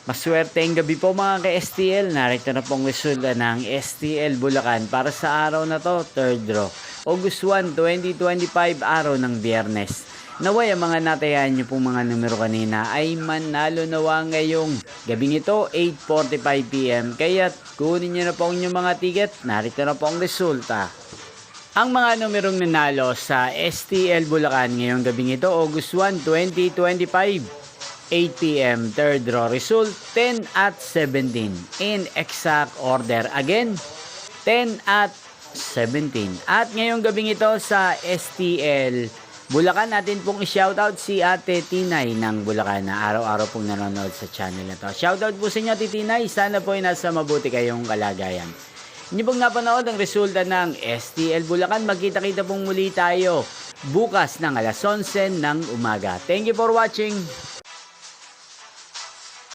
Maswerteng gabi po mga ka-STL. Narito na pong resulta ng STL Bulacan para sa araw na to, 3rd draw. August 1, 2025, araw ng Biyernes. Naway ang mga natayan nyo pong mga numero kanina ay manalo nawa ngayong gabing ito, 8:45 PM. Kaya kunin nyo na po ang inyong mga ticket. Narito na po ang resulta. Ang mga numerong nanalo sa STL Bulacan ngayong gabing ito, August 1, 2025. 8 PM, 3rd draw result, 10 at 17. In exact order again, 10 at 17. At ngayong gabing ito sa STL Bulacan, natin pong i-shoutout si Ate Tinay ng Bulacan na araw-araw pong nanonood sa channel na to. Shoutout po sa inyo, Ate Tinay. Sana po ay nasa mabuti kayong kalagayan. Inyo pong napanood ang resulta ng STL Bulacan. Magkita-kita pong muli tayo bukas ng alas 11 ng umaga. Thank you for watching.